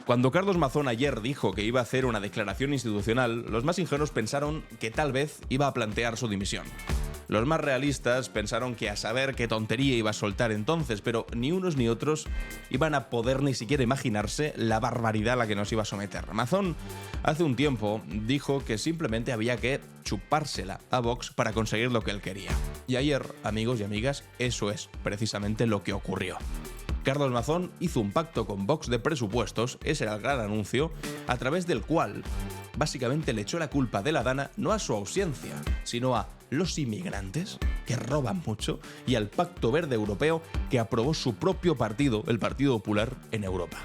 Cuando Carlos Mazón ayer dijo que iba a hacer una declaración institucional, los más ingenuos pensaron que tal vez iba a plantear su dimisión. Los más realistas pensaron que a saber qué tontería iba a soltar entonces, pero ni unos ni otros iban a poder ni siquiera imaginarse la barbaridad a la que nos iba a someter. Mazón hace un tiempo dijo que simplemente había que chupársela a Vox para conseguir lo que él quería. Y ayer, amigos y amigas, eso es precisamente lo que ocurrió. Carlos Mazón hizo un pacto con Vox de presupuestos, ese era el gran anuncio, a través del cual básicamente le echó la culpa de la Dana no a su ausencia, sino a los inmigrantes, que roban mucho, y al Pacto Verde Europeo que aprobó su propio partido, el Partido Popular, en Europa.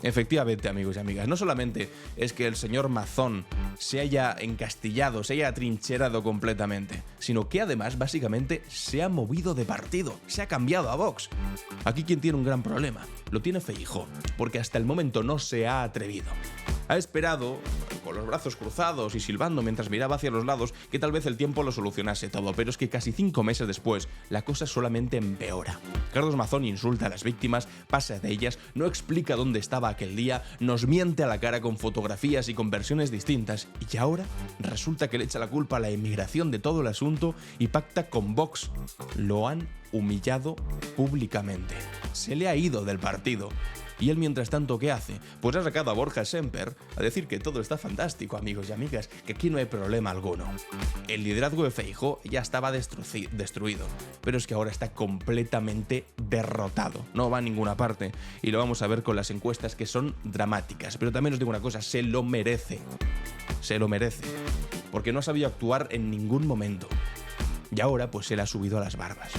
Efectivamente, amigos y amigas, no solamente es que el señor Mazón se haya encastillado, se haya atrincherado completamente, sino que además, básicamente, se ha movido de partido, se ha cambiado a Vox. Aquí quien tiene un gran problema, lo tiene Feijóo, porque hasta el momento no se ha atrevido. Ha esperado, con los brazos cruzados y silbando mientras miraba hacia los lados, que tal vez el tiempo lo solucionase todo, pero es que casi 5 meses después, la cosa solamente empeora. Carlos Mazón insulta a las víctimas, pasa de ellas, no explica dónde estaba aquel día, nos miente a la cara con fotografías y con versiones distintas, y ahora resulta que le echa la culpa a la inmigración de todo el asunto y pacta con Vox. Lo han humillado públicamente. Se le ha ido del partido. Y él, mientras tanto, ¿qué hace? Pues ha sacado a Borja Semper a decir que todo está fantástico, amigos y amigas, que aquí no hay problema alguno. El liderazgo de Feijóo ya estaba destruido, pero es que ahora está completamente derrotado. No va a ninguna parte, y lo vamos a ver con las encuestas, que son dramáticas. Pero también os digo una cosa, se lo merece. Se lo merece. Porque no ha sabido actuar en ningún momento. Y ahora, pues, se le ha subido a las barbas.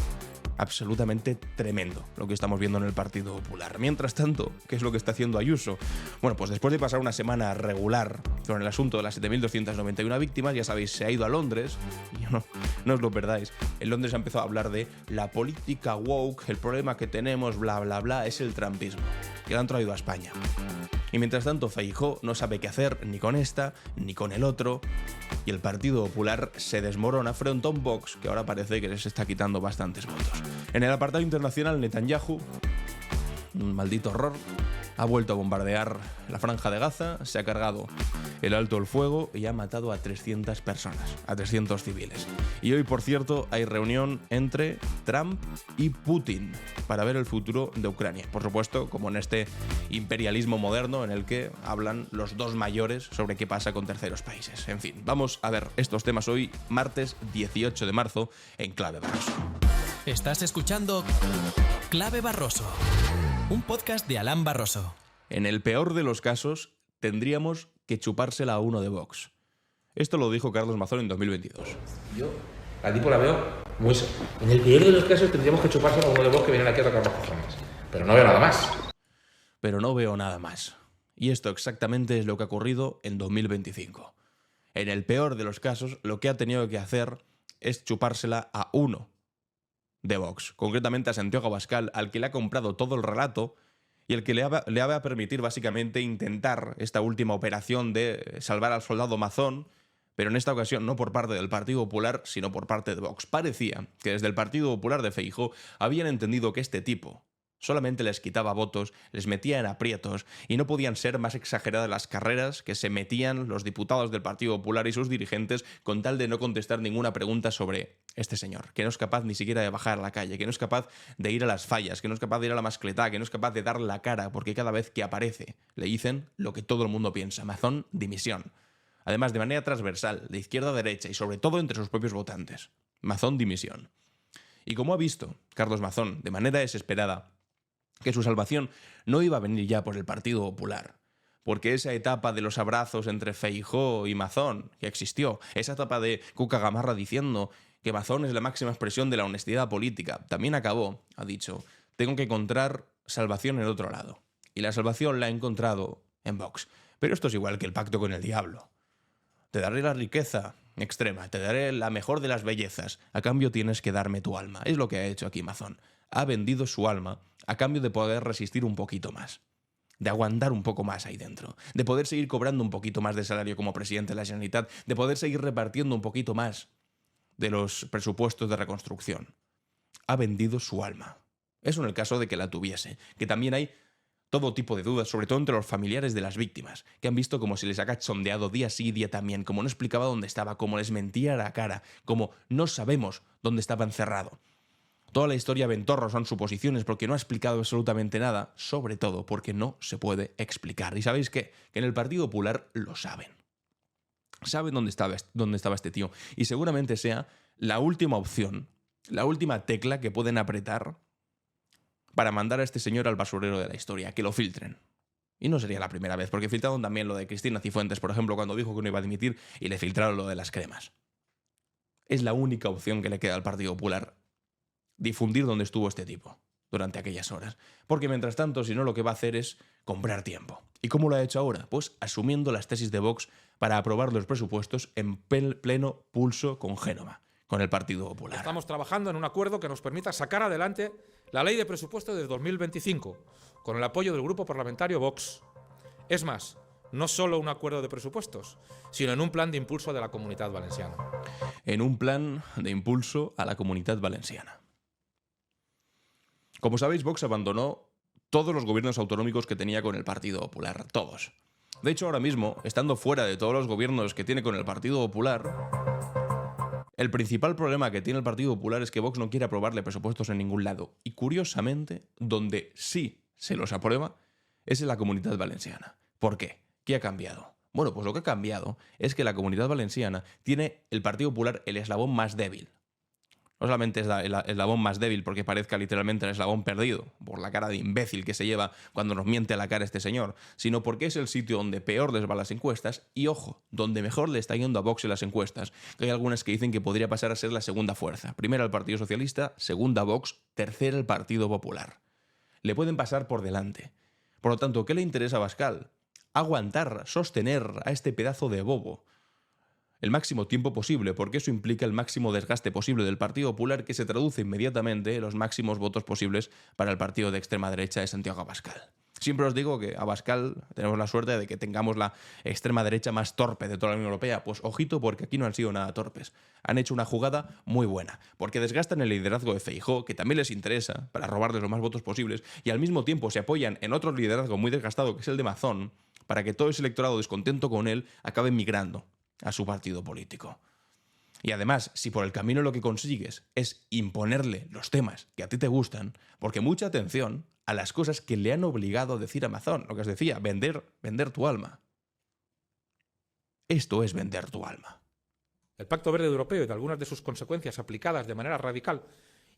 Absolutamente tremendo lo que estamos viendo en el Partido Popular. Mientras tanto, ¿qué es lo que está haciendo Ayuso? Bueno, pues después de pasar una semana regular con el asunto de las 7.291 víctimas, ya sabéis, se ha ido a Londres, y no os lo perdáis. En Londres ha empezado a hablar de la política woke, el problema que tenemos, bla, bla, bla, es el trumpismo, que lo han traído a España. Y mientras tanto, Feijóo no sabe qué hacer ni con esta, ni con el otro, y el Partido Popular se desmorona frente a un Vox que ahora parece que les está quitando bastantes votos. En el apartado internacional, Netanyahu, un maldito horror, ha vuelto a bombardear la franja de Gaza, se ha cargado el alto el fuego y ha matado a 300 personas, a 300 civiles. Y hoy, por cierto, hay reunión entre Trump y Putin para ver el futuro de Ucrania. Por supuesto, como en este imperialismo moderno en el que hablan los dos mayores sobre qué pasa con terceros países. En fin, vamos a ver estos temas hoy, martes 18 de marzo, en Clave Barroso. Estás escuchando Clave Barroso, un podcast de Alan Barroso. En el peor de los casos, tendríamos que chupársela a uno de Vox. Esto lo dijo Carlos Mazón en 2022. Yo la tipo la veo muy... En el peor de los casos tendríamos que chupársela a uno de Vox que vienen aquí a tocar los cojones. Pero no veo nada más. Pero no veo nada más. Y esto exactamente es lo que ha ocurrido en 2025. En el peor de los casos, lo que ha tenido que hacer es chupársela a uno de Vox, concretamente a Santiago Abascal, al que le ha comprado todo el relato y el que le va a permitir básicamente intentar esta última operación de salvar al soldado Mazón, pero en esta ocasión no por parte del Partido Popular, sino por parte de Vox. Parecía que desde el Partido Popular de Feijóo habían entendido que este tipo solamente les quitaba votos, les metía en aprietos y no podían ser más exageradas las carreras que se metían los diputados del Partido Popular y sus dirigentes con tal de no contestar ninguna pregunta sobre este señor, que no es capaz ni siquiera de bajar a la calle, que no es capaz de ir a las fallas, que no es capaz de ir a la mascletá, que no es capaz de dar la cara, porque cada vez que aparece le dicen lo que todo el mundo piensa: Mazón, dimisión. Además, de manera transversal, de izquierda a derecha y sobre todo entre sus propios votantes. Mazón, dimisión. Y como ha visto Carlos Mazón, de manera desesperada, que su salvación no iba a venir ya por el Partido Popular, porque esa etapa de los abrazos entre Feijóo y Mazón que existió, esa etapa de Cuca Gamarra diciendo que Mazón es la máxima expresión de la honestidad política, también acabó, ha dicho, tengo que encontrar salvación en otro lado. Y la salvación la ha encontrado en Vox. Pero esto es igual que el pacto con el diablo. Te daré la riqueza extrema, te daré la mejor de las bellezas, a cambio tienes que darme tu alma. Es lo que ha hecho aquí Mazón. Ha vendido su alma a cambio de poder resistir un poquito más, de aguantar un poco más ahí dentro, de poder seguir cobrando un poquito más de salario como presidente de la Generalitat, de poder seguir repartiendo un poquito más de los presupuestos de reconstrucción. Ha vendido su alma. Eso en el caso de que la tuviese, que también hay todo tipo de dudas, sobre todo entre los familiares de las víctimas, que han visto como se les ha cachondeado día sí y día también, como no explicaba dónde estaba, como les mentía a la cara, como no sabemos dónde estaba encerrado. Toda la historia Ventorro son suposiciones porque no ha explicado absolutamente nada, sobre todo porque no se puede explicar. ¿Y sabéis qué? Que en el Partido Popular lo saben. Saben dónde estaba este tío y seguramente sea la última opción, la última tecla que pueden apretar para mandar a este señor al basurero de la historia, que lo filtren. Y no sería la primera vez, porque filtraron también lo de Cristina Cifuentes, por ejemplo, cuando dijo que no iba a dimitir, y le filtraron lo de las cremas. Es la única opción que le queda al Partido Popular, difundir dónde estuvo este tipo durante aquellas horas. Porque mientras tanto, si no, lo que va a hacer es comprar tiempo. ¿Y cómo lo ha hecho ahora? Pues asumiendo las tesis de Vox para aprobar los presupuestos en pleno pulso con Génova, con el Partido Popular. Estamos trabajando en un acuerdo que nos permita sacar adelante la ley de presupuestos de 2025, con el apoyo del grupo parlamentario Vox. Es más, no solo un acuerdo de presupuestos, sino en un plan de impulso de la Comunitat Valenciana. En un plan de impulso a la Comunitat Valenciana. Como sabéis, Vox abandonó todos los gobiernos autonómicos que tenía con el Partido Popular, todos. De hecho, ahora mismo, estando fuera de todos los gobiernos que tiene con el Partido Popular, el principal problema que tiene el Partido Popular es que Vox no quiere aprobarle presupuestos en ningún lado. Y curiosamente, donde sí se los aprueba es en la Comunitat Valenciana. ¿Por qué? ¿Qué ha cambiado? Bueno, pues lo que ha cambiado es que la Comunitat Valenciana tiene el Partido Popular el eslabón más débil. No solamente es el eslabón más débil porque parezca literalmente el eslabón perdido, por la cara de imbécil que se lleva cuando nos miente a la cara este señor, sino porque es el sitio donde peor les va las encuestas y, ojo, donde mejor le está yendo a Vox en las encuestas, que hay algunas que dicen que podría pasar a ser la segunda fuerza. Primera el Partido Socialista, segunda Vox, tercera el Partido Popular. Le pueden pasar por delante. Por lo tanto, ¿qué le interesa a Abascal? Aguantar, sostener a este pedazo de bobo el máximo tiempo posible, porque eso implica el máximo desgaste posible del Partido Popular, que se traduce inmediatamente en los máximos votos posibles para el partido de extrema derecha de Santiago Abascal. Siempre os digo que Abascal tenemos la suerte de que tengamos la extrema derecha más torpe de toda la Unión Europea. Pues ojito, porque aquí no han sido nada torpes. Han hecho una jugada muy buena, porque desgastan el liderazgo de Feijóo, que también les interesa, para robarles los más votos posibles, y al mismo tiempo se apoyan en otro liderazgo muy desgastado, que es el de Mazón, para que todo ese electorado descontento con él acabe migrando a su partido político. Y además, si por el camino lo que consigues es imponerle los temas que a ti te gustan, porque mucha atención a las cosas que le han obligado a decir a Mazón, lo que os decía, vender tu alma. Esto es vender tu alma. El Pacto Verde Europeo y de algunas de sus consecuencias aplicadas de manera radical,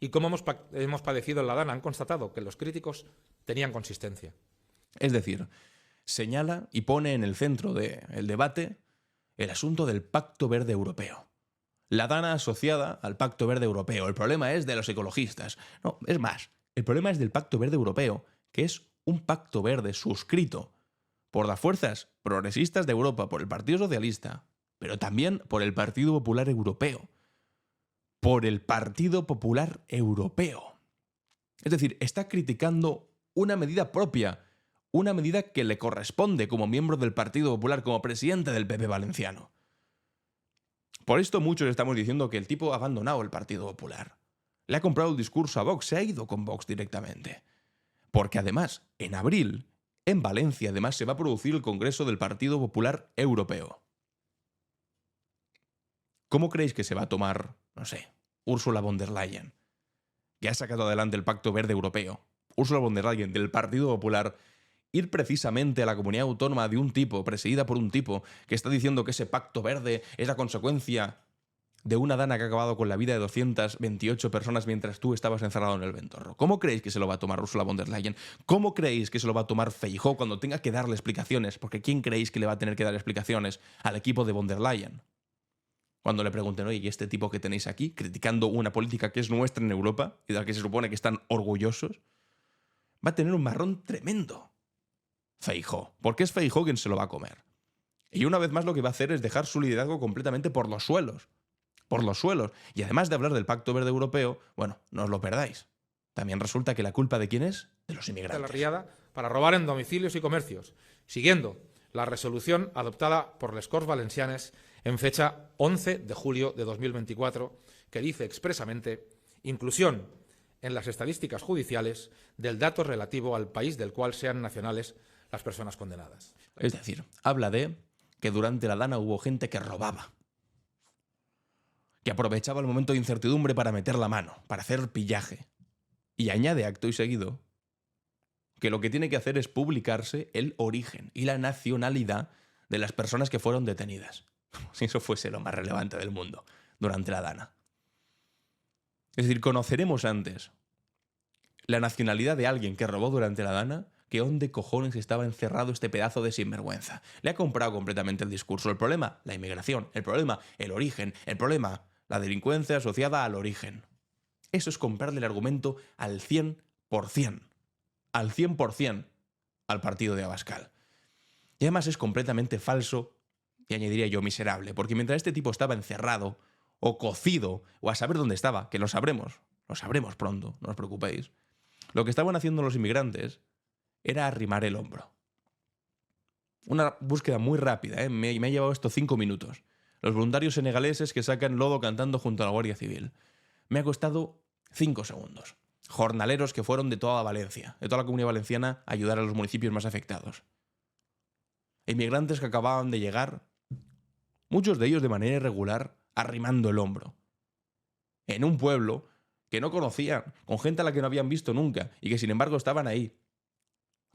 y como hemos padecido en la Dana, han constatado que los críticos tenían consistencia. Es decir, señala y pone en el centro del debate el asunto del Pacto Verde Europeo. La Dana asociada al Pacto Verde Europeo. El problema es de los ecologistas. No, es más, el problema es del Pacto Verde Europeo, que es un pacto verde suscrito por las fuerzas progresistas de Europa, por el Partido Socialista, pero también por el Partido Popular Europeo. Por el Partido Popular Europeo. Es decir, está criticando una medida propia, una medida que le corresponde como miembro del Partido Popular, como presidente del PP valenciano. Por esto muchos estamos diciendo que el tipo ha abandonado el Partido Popular. Le ha comprado el discurso a Vox, se ha ido con Vox directamente. Porque además, en abril, en Valencia, además, se va a producir el Congreso del Partido Popular Europeo. ¿Cómo creéis que se va a tomar, no sé, Ursula von der Leyen, que ha sacado adelante el Pacto Verde Europeo? Ursula von der Leyen, del Partido Popular, ir precisamente a la comunidad autónoma de un tipo, presidida por un tipo, que está diciendo que ese pacto verde es la consecuencia de una Dana que ha acabado con la vida de 228 personas mientras tú estabas encerrado en el Ventorro. ¿Cómo creéis que se lo va a tomar Ursula von der Leyen? ¿Cómo creéis que se lo va a tomar Feijóo cuando tenga que darle explicaciones? Porque ¿quién creéis que le va a tener que dar explicaciones al equipo de von der Leyen? Cuando le pregunten, oye, ¿y este tipo que tenéis aquí, criticando una política que es nuestra en Europa y de la que se supone que están orgullosos? Va a tener un marrón tremendo. Feijóo, porque es Feijóo quien se lo va a comer. Y una vez más lo que va a hacer es dejar su liderazgo completamente por los suelos. Por los suelos. Y además de hablar del Pacto Verde Europeo, bueno, no os lo perdáis. También resulta que la culpa ¿de quién es? De los inmigrantes. De la riada para robar en domicilios y comercios, siguiendo la resolución adoptada por les Corts Valencianes en fecha 11 de julio de 2024, que dice expresamente: inclusión en las estadísticas judiciales del dato relativo al país del cual sean nacionales las personas condenadas. Es decir, habla de que durante la Dana hubo gente que robaba, que aprovechaba el momento de incertidumbre para meter la mano, para hacer pillaje. Y añade acto y seguido que lo que tiene que hacer es publicarse el origen y la nacionalidad de las personas que fueron detenidas. Como si eso fuese lo más relevante del mundo durante la Dana. Es decir, conoceremos antes la nacionalidad de alguien que robó durante la Dana que dónde cojones estaba encerrado este pedazo de sinvergüenza. Le ha comprado completamente el discurso. El problema, la inmigración. El problema, el origen. El problema, la delincuencia asociada al origen. Eso es comprarle el argumento al 100%. Al 100% al partido de Abascal. Y además es completamente falso, y añadiría yo miserable, porque mientras este tipo estaba encerrado, o cocido, o a saber dónde estaba, que lo sabremos pronto, no os preocupéis, lo que estaban haciendo los inmigrantes era arrimar el hombro. Una búsqueda muy rápida, me ha llevado esto 5 minutos. Los voluntarios senegaleses que sacan lodo cantando junto a la Guardia Civil. Me ha costado 5 segundos. Jornaleros que fueron de toda Valencia, de toda la Comunidad Valenciana, a ayudar a los municipios más afectados. Inmigrantes que acababan de llegar, muchos de ellos de manera irregular, arrimando el hombro. En un pueblo que no conocían, con gente a la que no habían visto nunca, y que sin embargo estaban ahí.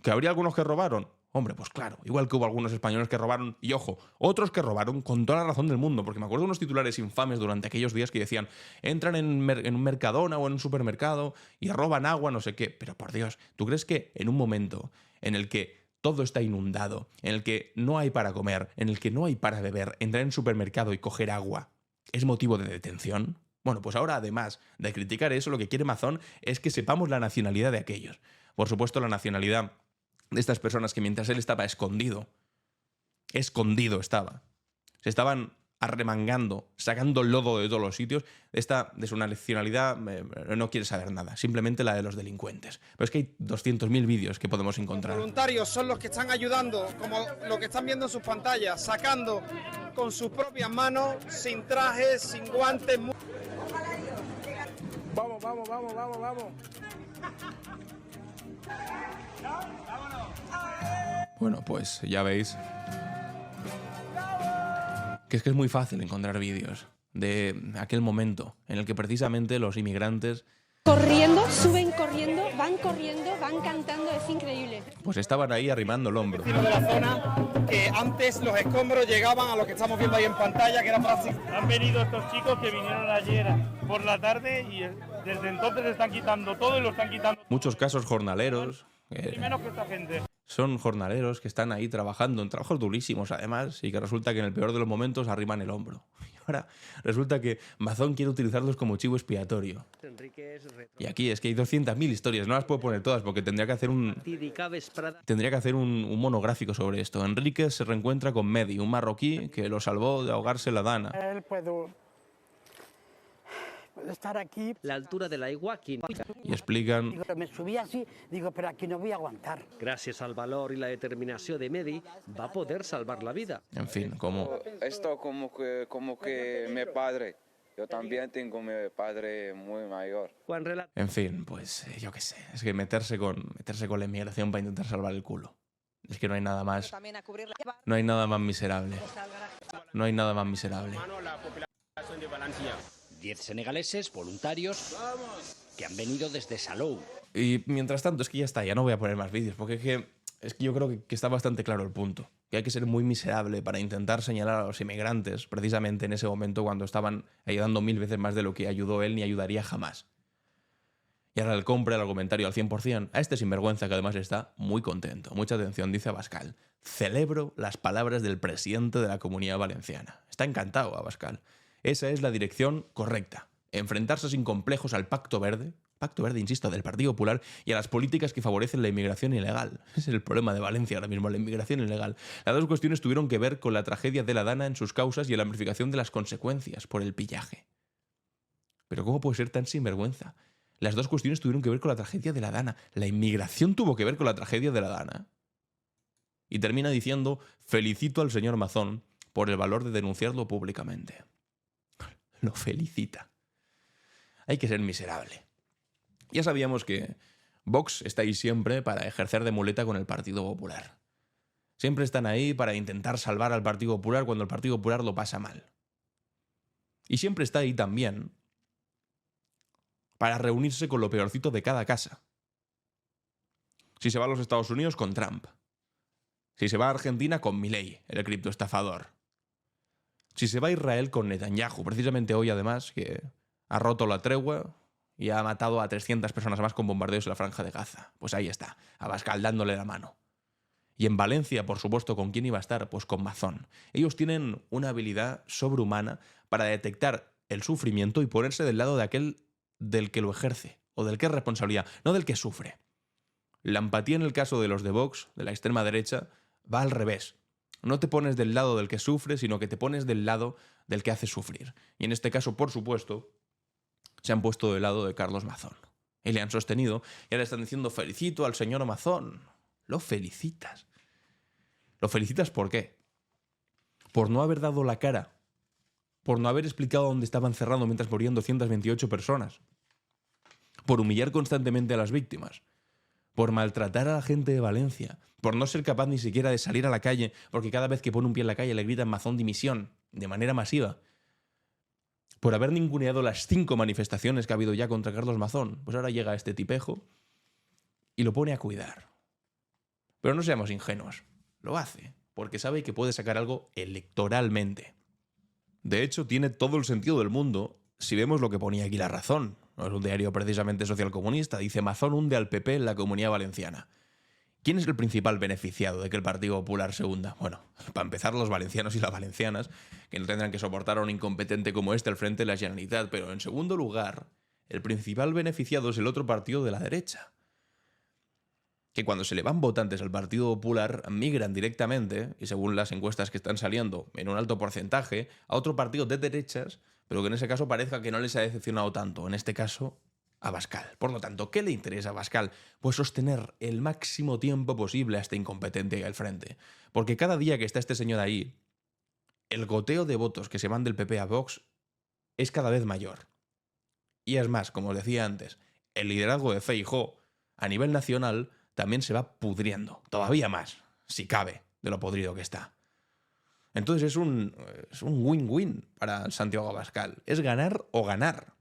¿Que habría algunos que robaron? Hombre, pues claro, igual que hubo algunos españoles que robaron, y ojo, otros que robaron con toda la razón del mundo, porque me acuerdo de unos titulares infames durante aquellos días que decían, entran en un Mercadona o en un supermercado y roban agua, no sé qué. Pero por Dios, ¿tú crees que en un momento en el que todo está inundado, en el que no hay para comer, en el que no hay para beber, entrar en un supermercado y coger agua es motivo de detención? Bueno, pues ahora, además de criticar eso, lo que quiere Mazón es que sepamos la nacionalidad de aquellos. Por supuesto, la nacionalidad de estas personas que mientras él estaba escondido estaba. Se estaban arremangando, sacando lodo de todos los sitios. De su nacionalidad no quiere saber nada, simplemente la de los delincuentes. Pero es que hay 200.000 vídeos que podemos encontrar. Los voluntarios son los que están ayudando, como lo que están viendo en sus pantallas, sacando con sus propias manos, sin trajes, sin guantes. Vamos, vamos, vamos, vamos, vamos. Bueno, pues ya veis que es muy fácil encontrar vídeos de aquel momento en el que precisamente los inmigrantes corriendo, suben corriendo, van cantando, es increíble. Pues estaban ahí arrimando el hombro. De la zona que antes los escombros llegaban a lo que estamos viendo ahí en pantalla, que era prácticamente... Han venido estos chicos que vinieron ayer por la tarde y desde entonces están quitando todo y lo están quitando. Muchos casos jornaleros. Menos que esta gente. Son jornaleros que están ahí trabajando en trabajos durísimos además y que resulta que en el peor de los momentos arriman el hombro. Y ahora resulta que Mazón quiere utilizarlos como chivo expiatorio. Y aquí es que hay 200.000 historias, no las puedo poner todas porque tendría que hacer un monográfico sobre esto. Enrique se reencuentra con Mehdi, un marroquí que lo salvó de ahogarse en la Dana. Él puedo estar aquí. La altura de la Iguaki. Y explican... Digo, me subí así, digo, pero aquí no voy a aguantar. Gracias al valor y la determinación de Mehdi, va a poder salvar la vida. En fin, como... Esto como que mi padre. Yo también tengo mi padre muy mayor. En fin, pues yo qué sé. Es que meterse con la inmigración para intentar salvar el culo. Es que no hay nada más... No hay nada más miserable. No hay nada más miserable. 10 senegaleses voluntarios que han venido desde Salou. Y mientras tanto, es que ya está, ya no voy a poner más vídeos, porque es que yo creo que está bastante claro el punto. Que hay que ser muy miserable para intentar señalar a los inmigrantes, precisamente en ese momento cuando estaban ayudando 1000 veces más de lo que ayudó él ni ayudaría jamás. Y ahora le compra el argumentario al 100% a este sinvergüenza que además está muy contento. Mucha atención, dice Abascal. Celebro las palabras del presidente de la Comunidad Valenciana. Está encantado Abascal. Esa es la dirección correcta. Enfrentarse sin complejos al Pacto Verde, insisto, del Partido Popular, y a las políticas que favorecen la inmigración ilegal. Ese es el problema de Valencia ahora mismo, la inmigración ilegal. Las dos cuestiones tuvieron que ver con la tragedia de la Dana en sus causas y en la amplificación de las consecuencias por el pillaje. Pero ¿cómo puede ser tan sinvergüenza? Las dos cuestiones tuvieron que ver con la tragedia de la Dana. La inmigración tuvo que ver con la tragedia de la Dana. Y termina diciendo, felicito al señor Mazón por el valor de denunciarlo públicamente. Lo felicita. Hay que ser miserable. Ya sabíamos que Vox está ahí siempre para ejercer de muleta con el Partido Popular. Siempre están ahí para intentar salvar al Partido Popular cuando el Partido Popular lo pasa mal. Y siempre está ahí también para reunirse con lo peorcito de cada casa. Si se va a los Estados Unidos, con Trump. Si se va a Argentina, con Milei, el criptoestafador. Si se va a Israel, con Netanyahu, precisamente hoy además, que ha roto la tregua y ha matado a 300 personas más con bombardeos en la Franja de Gaza. Pues ahí está, Abascal dándole la mano. Y en Valencia, por supuesto, ¿con quién iba a estar? Pues con Mazón. Ellos tienen una habilidad sobrehumana para detectar el sufrimiento y ponerse del lado de aquel del que lo ejerce, o del que es responsabilidad, no del que sufre. La empatía en el caso de los de Vox, de la extrema derecha, va al revés. No te pones del lado del que sufre, sino que te pones del lado del que hace sufrir. Y en este caso, por supuesto, se han puesto del lado de Carlos Mazón. Y le han sostenido, y ahora están diciendo, felicito al señor Mazón. Lo felicitas. ¿Lo felicitas por qué? Por no haber dado la cara. Por no haber explicado dónde estaban cerrando mientras morían 228 personas. Por humillar constantemente a las víctimas. Por maltratar a la gente de Valencia. Por no ser capaz ni siquiera de salir a la calle, porque cada vez que pone un pie en la calle le gritan Mazón dimisión, de manera masiva. Por haber ninguneado las 5 manifestaciones que ha habido ya contra Carlos Mazón. Pues ahora llega este tipejo y lo pone a cuidar. Pero no seamos ingenuos. Lo hace porque sabe que puede sacar algo electoralmente. De hecho, tiene todo el sentido del mundo si vemos lo que ponía aquí La Razón. No es un diario precisamente socialcomunista. Dice, Mazón hunde al PP en la Comunidad Valenciana. ¿Quién es el principal beneficiado de que el Partido Popular se hunda? Bueno, para empezar, los valencianos y las valencianas, que no tendrán que soportar a un incompetente como este al frente de la Generalitat. Pero en segundo lugar, el principal beneficiado es el otro partido de la derecha. Que cuando se le van votantes al Partido Popular, migran directamente, y según las encuestas que están saliendo, en un alto porcentaje, a otro partido de derechas, pero que en ese caso parezca que no les ha decepcionado tanto. En este caso, a Abascal. Por lo tanto, ¿qué le interesa a Abascal? Pues sostener el máximo tiempo posible a este incompetente ahí al frente. Porque cada día que está este señor ahí, el goteo de votos que se van del PP a Vox es cada vez mayor. Y es más, como os decía antes, el liderazgo de Feijóo a nivel nacional también se va pudriendo, todavía más, si cabe, de lo podrido que está. Entonces es un win-win para Santiago Abascal. Es ganar o ganar.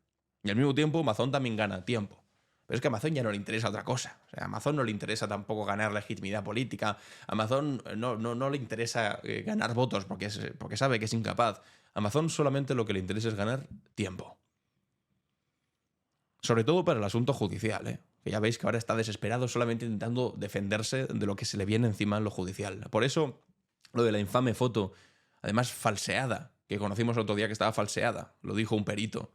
Y al mismo tiempo Mazón también gana tiempo. Pero es que a Mazón ya no le interesa otra cosa. O sea, a Mazón no le interesa tampoco ganar legitimidad política. A Mazón no le interesa ganar votos porque sabe que es incapaz. A Mazón solamente lo que le interesa es ganar tiempo. Sobre todo para el asunto judicial, ¿eh? Que ya veis que ahora está desesperado solamente intentando defenderse de lo que se le viene encima en lo judicial. Por eso, lo de la infame foto, además falseada, que conocimos el otro día que estaba falseada, lo dijo un perito.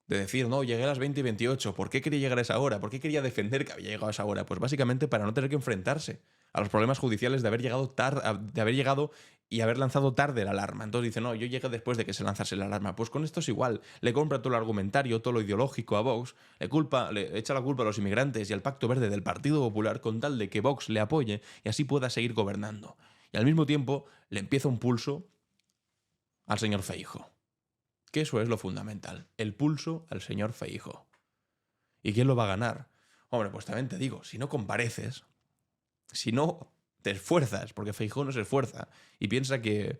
De decir, no, llegué a las 20 y 28, ¿por qué quería llegar a esa hora? ¿Por qué quería defender que había llegado a esa hora? Pues básicamente para no tener que enfrentarse a los problemas judiciales de haber llegado y haber lanzado tarde la alarma. Entonces dice, no, yo llegué después de que se lanzase la alarma. Pues con esto es igual. Le compra todo el argumentario, todo lo ideológico a Vox, le echa la culpa a los inmigrantes y al Pacto Verde del Partido Popular con tal de que Vox le apoye y así pueda seguir gobernando. Y al mismo tiempo le empieza un pulso al señor Feijóo. Que eso es lo fundamental. El pulso al señor Feijóo. ¿Y quién lo va a ganar? Hombre, pues también te digo, si no compareces, si no te esfuerzas, porque Feijóo no se esfuerza y piensa que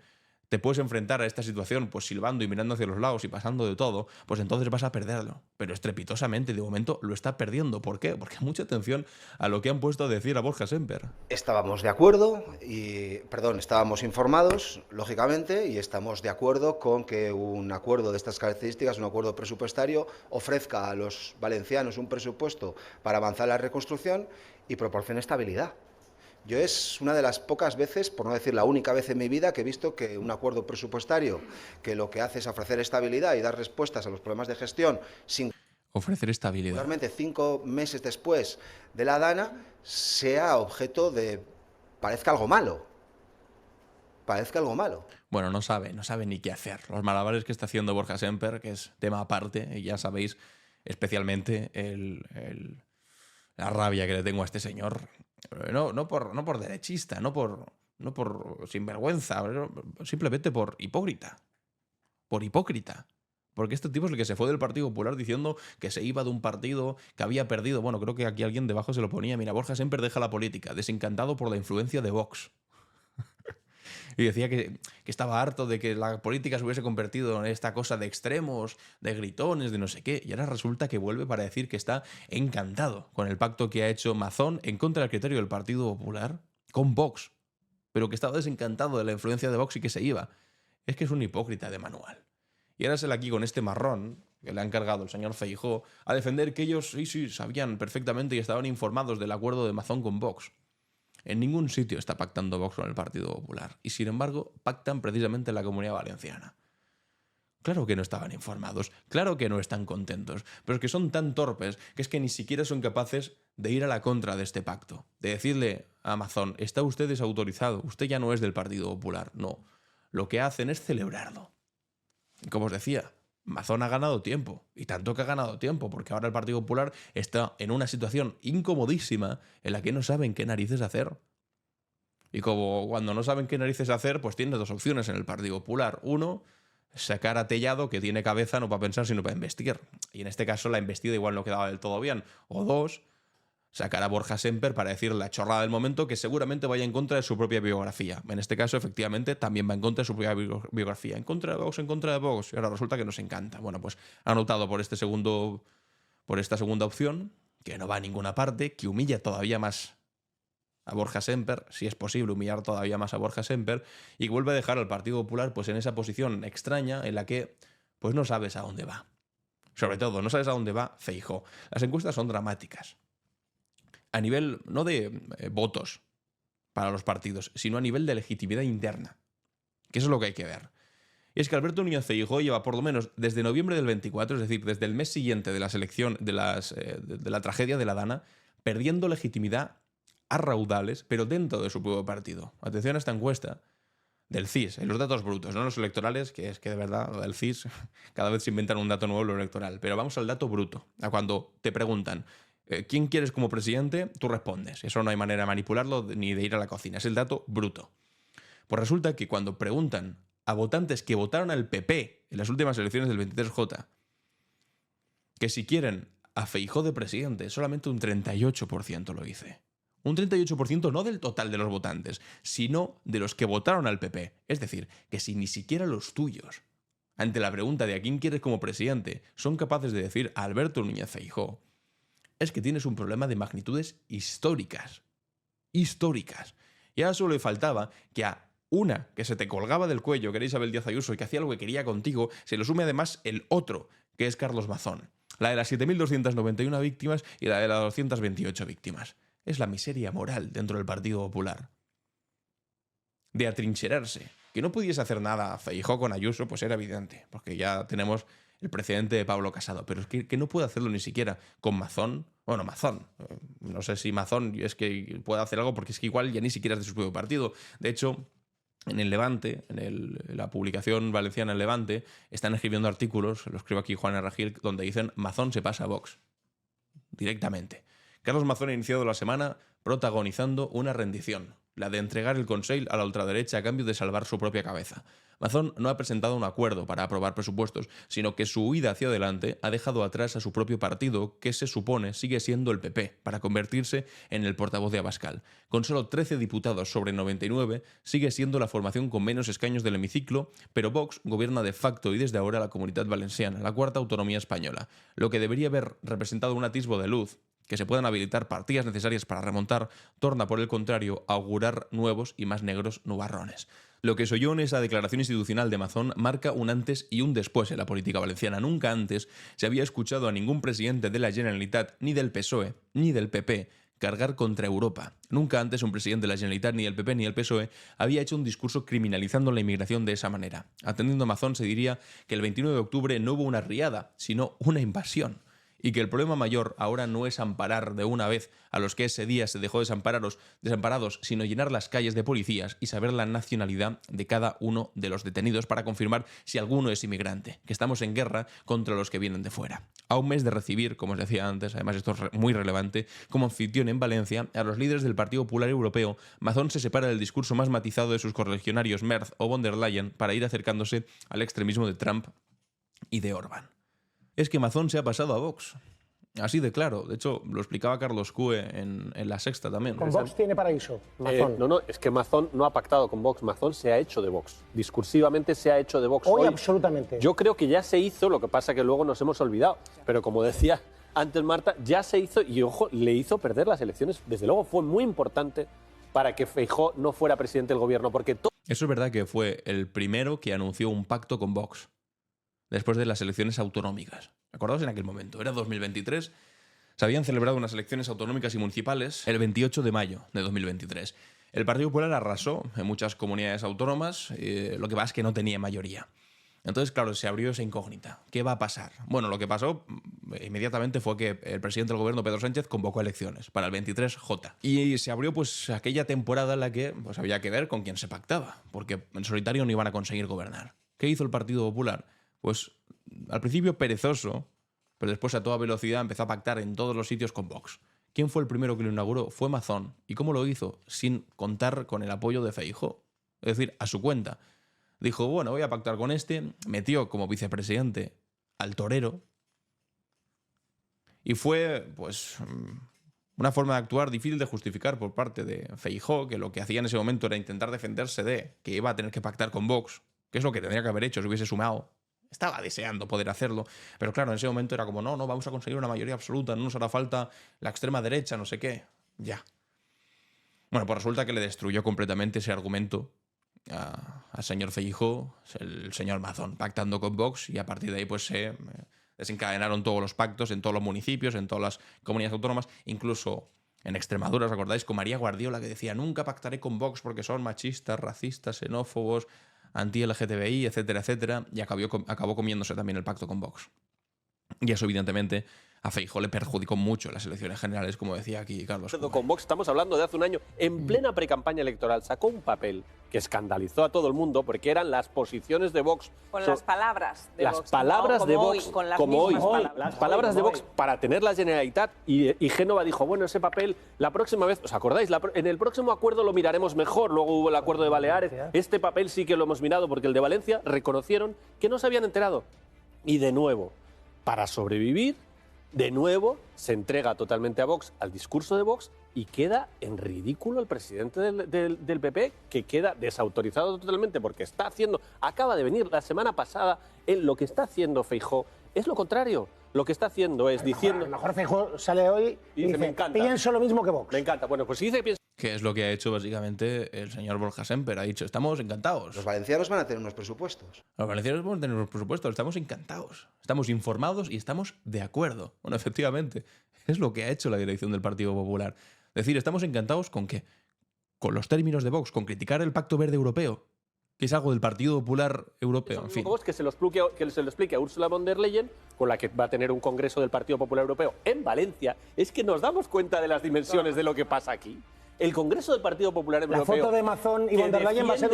te puedes enfrentar a esta situación pues silbando y mirando hacia los lados y pasando de todo, pues entonces vas a perderlo. Pero estrepitosamente, de momento, lo está perdiendo. ¿Por qué? Porque mucha atención a lo que han puesto a decir a Borja Semper. Estábamos de acuerdo, estábamos informados, lógicamente, y estamos de acuerdo con que un acuerdo de estas características, un acuerdo presupuestario, ofrezca a los valencianos un presupuesto para avanzar la reconstrucción y proporcione estabilidad. Yo es una de las pocas veces, por no decir la única vez en mi vida, que he visto que un acuerdo presupuestario que lo que hace es ofrecer estabilidad y dar respuestas a los problemas de gestión sin ofrecer estabilidad. Regularmente 5 meses después de la Dana sea objeto de parezca algo malo. Bueno, no sabe ni qué hacer. Los malabares que está haciendo Borja Semper, que es tema aparte, y ya sabéis especialmente la rabia que le tengo a este señor. No por derechista, no por sinvergüenza, simplemente por hipócrita. Porque este tipo es el que se fue del Partido Popular diciendo que se iba de un partido que había perdido. Bueno, creo que aquí alguien debajo se lo ponía. Mira, Borja Semper deja la política, desencantado por la influencia de Vox. Y decía que estaba harto de que la política se hubiese convertido en esta cosa de extremos, de gritones, de no sé qué. Y ahora resulta que vuelve para decir que está encantado con el pacto que ha hecho Mazón en contra del criterio del Partido Popular con Vox. Pero que estaba desencantado de la influencia de Vox y que se iba. Es que es un hipócrita de manual. Y ahora sale aquí con este marrón que le ha encargado el señor Feijóo a defender que ellos sí sabían perfectamente y estaban informados del acuerdo de Mazón con Vox. En ningún sitio está pactando Vox con el Partido Popular. Y sin embargo, pactan precisamente en la Comunidad Valenciana. Claro que no estaban informados, claro que no están contentos, pero es que son tan torpes que es que ni siquiera son capaces de ir a la contra de este pacto. De decirle a Mazón, está usted desautorizado, usted ya no es del Partido Popular. No, lo que hacen es celebrarlo. Y como os decía, Mazón ha ganado tiempo, y tanto que ha ganado tiempo, porque ahora el Partido Popular está en una situación incomodísima en la que no saben qué narices hacer. Y como cuando no saben qué narices hacer, pues tiene dos opciones en el Partido Popular. Uno, sacar a Tellado, que tiene cabeza no para pensar sino para investir. Y en este caso la investida igual no quedaba del todo bien. O dos, sacar a Borja Semper para decir la chorrada del momento que seguramente vaya en contra de su propia biografía. En este caso, efectivamente, también va en contra de su propia biografía. En contra de Vox, en contra de Vox. Y ahora resulta que nos encanta. Bueno, pues han optado por esta segunda opción, que no va a ninguna parte, que humilla todavía más a Borja Semper, si es posible humillar todavía más a Borja Semper, y vuelve a dejar al Partido Popular pues en esa posición extraña en la que pues no sabes a dónde va. Sobre todo, no sabes a dónde va Feijóo. Las encuestas son dramáticas. A nivel, no de votos para los partidos, sino a nivel de legitimidad interna. Que eso es lo que hay que ver. Y es que Alberto Núñez Feijóo lleva por lo menos desde noviembre del 24, es decir, desde el mes siguiente de la selección, de la tragedia de la Dana, perdiendo legitimidad a raudales, pero dentro de su propio partido. Atención a esta encuesta del CIS, en los datos brutos, no los electorales, que es que de verdad, lo del CIS, cada vez se inventan un dato nuevo en lo electoral. Pero vamos al dato bruto, a cuando te preguntan ¿quién quieres como presidente? Tú respondes. Eso no hay manera de manipularlo ni de ir a la cocina. Es el dato bruto. Pues resulta que cuando preguntan a votantes que votaron al PP en las últimas elecciones del 23J que si quieren a Feijóo de presidente, solamente un 38% lo dice. Un 38% no del total de los votantes, sino de los que votaron al PP. Es decir, que si ni siquiera los tuyos, ante la pregunta de a quién quieres como presidente, son capaces de decir a Alberto Núñez Feijóo, es que tienes un problema de magnitudes históricas. Históricas. Y ahora solo le faltaba que a una que se te colgaba del cuello, que era Isabel Díaz Ayuso, y que hacía lo que quería contigo, se le sume además el otro, que es Carlos Mazón. La de las 7.291 víctimas y la de las 228 víctimas. Es la miseria moral dentro del Partido Popular. De atrincherarse. Que no pudiese hacer nada a Feijóo con Ayuso, pues era evidente, porque ya tenemos el precedente de Pablo Casado, pero es que no puede hacerlo ni siquiera con Mazón. Bueno, Mazón. No sé si Mazón es que puede hacer algo porque es que igual ya ni siquiera es de su propio partido. De hecho, en el Levante, en la publicación valenciana El Levante, están escribiendo artículos, lo escribo aquí Juan R. Gil, donde dicen Mazón se pasa a Vox. Directamente. Carlos Mazón ha iniciado la semana protagonizando una rendición, la de entregar el Consell a la ultraderecha a cambio de salvar su propia cabeza. Mazón no ha presentado un acuerdo para aprobar presupuestos, sino que su huida hacia adelante ha dejado atrás a su propio partido, que se supone sigue siendo el PP, para convertirse en el portavoz de Abascal. Con solo 13 diputados sobre 99, sigue siendo la formación con menos escaños del hemiciclo, pero Vox gobierna de facto y desde ahora la Comunitat Valenciana, la cuarta autonomía española, lo que debería haber representado un atisbo de luz, que se puedan habilitar partidas necesarias para remontar, torna por el contrario a augurar nuevos y más negros nubarrones. Lo que se oyó en esa declaración institucional de Mazón marca un antes y un después en la política valenciana. Nunca antes se había escuchado a ningún presidente de la Generalitat, ni del PSOE, ni del PP, cargar contra Europa. Nunca antes un presidente de la Generalitat, ni del PP ni del PSOE, había hecho un discurso criminalizando la inmigración de esa manera. Atendiendo a Mazón se diría que el 29 de octubre no hubo una riada, sino una invasión. Y que el problema mayor ahora no es amparar de una vez a los que ese día se dejó desamparados, sino llenar las calles de policías y saber la nacionalidad de cada uno de los detenidos para confirmar si alguno es inmigrante, que estamos en guerra contra los que vienen de fuera. A un mes de recibir, como os decía antes, además esto es muy relevante, como anfitrión en Valencia, a los líderes del Partido Popular Europeo, Mazón se separa del discurso más matizado de sus correligionarios Merz o von der Leyen para ir acercándose al extremismo de Trump y de Orbán. Es que Mazón se ha pasado a Vox. Así de claro. De hecho, lo explicaba Carlos Cue en La Sexta también. Con Vox tiene paraíso, Mazón. No, es que Mazón no ha pactado con Vox. Mazón se ha hecho de Vox. Discursivamente se ha hecho de Vox. Hoy absolutamente. Yo creo que ya se hizo, lo que pasa que luego nos hemos olvidado. Pero como decía antes Marta, ya se hizo y, ojo, le hizo perder las elecciones. Desde luego fue muy importante para que Feijóo no fuera presidente del gobierno, porque eso es verdad que fue el primero que anunció un pacto con Vox después de las elecciones autonómicas. ¿Acordaos en aquel momento? Era 2023. Se habían celebrado unas elecciones autonómicas y municipales el 28 de mayo de 2023. El Partido Popular arrasó en muchas comunidades autónomas, lo que pasa es que no tenía mayoría. Entonces, claro, se abrió esa incógnita. ¿Qué va a pasar? Bueno, lo que pasó inmediatamente fue que el presidente del gobierno, Pedro Sánchez, convocó elecciones para el 23J. Y se abrió pues aquella temporada en la que pues, había que ver con quién se pactaba, porque en solitario no iban a conseguir gobernar. ¿Qué hizo el Partido Popular? Pues al principio perezoso, pero después a toda velocidad empezó a pactar en todos los sitios con Vox. ¿Quién fue el primero que lo inauguró? Fue Mazón. ¿Y cómo lo hizo? Sin contar con el apoyo de Feijóo. Es decir, a su cuenta. Dijo, bueno, voy a pactar con este, metió como vicepresidente al torero y fue, pues, una forma de actuar difícil de justificar por parte de Feijóo, que lo que hacía en ese momento era intentar defenderse de que iba a tener que pactar con Vox, que es lo que tendría que haber hecho si hubiese sumado. Estaba deseando poder hacerlo, pero claro, en ese momento era como, no, vamos a conseguir una mayoría absoluta, no nos hará falta la extrema derecha, no sé qué, ya. Bueno, pues resulta que le destruyó completamente ese argumento al señor Feijóo, el señor Mazón, pactando con Vox, y a partir de ahí pues se desencadenaron todos los pactos en todos los municipios, en todas las comunidades autónomas, incluso en Extremadura, ¿os acordáis? Con María Guardiola, que decía, nunca pactaré con Vox porque son machistas, racistas, xenófobos, anti-LGTBI, etcétera, etcétera, y acabó comiéndose también el pacto con Vox. Y eso, evidentemente, a Feijóo le perjudicó mucho en las elecciones generales, como decía aquí Carlos. Con Vox estamos hablando de hace un año, en plena precampaña electoral, sacó un papel que escandalizó a todo el mundo porque eran las posiciones de Vox. Con las palabras de Vox. Las palabras ¿no? de Como Vox, hoy, con las como hoy. mismas palabras. Las palabras de Vox para tener la Generalitat, y Génova dijo, bueno, ese papel, la próxima vez, ¿os acordáis? En el próximo acuerdo lo miraremos mejor, luego hubo el acuerdo de Baleares, este papel sí que lo hemos mirado porque el de Valencia reconocieron que no se habían enterado. Y de nuevo, para sobrevivir, de nuevo se entrega totalmente a Vox, al discurso de Vox, y queda en ridículo el presidente del PP, que queda desautorizado totalmente porque está haciendo, acaba de venir la semana pasada, lo que está haciendo Feijóo es lo contrario. Lo que está haciendo es diciendo... A lo mejor Feijóo sale hoy y dice, me encanta. Pienso lo mismo que Vox. Me encanta. Bueno, pues si dice que piensa... Que es lo que ha hecho básicamente el señor Borja Semper. Ha dicho, estamos encantados. Los valencianos van a tener unos presupuestos. Los valencianos van a tener unos presupuestos. Estamos encantados. Estamos informados y estamos de acuerdo. Bueno, efectivamente, es lo que ha hecho la dirección del Partido Popular. Es decir, estamos encantados ¿con qué? Con los términos de Vox, con criticar el Pacto Verde Europeo, que es algo del Partido Popular Europeo, en fin. Que se lo explique a Ursula von der Leyen, con la que va a tener un congreso del Partido Popular Europeo en Valencia. Es que nos damos cuenta de las dimensiones de lo que pasa aquí. El Congreso del Partido Popular Europeo... La foto de Mazón y von der Leyen va a ser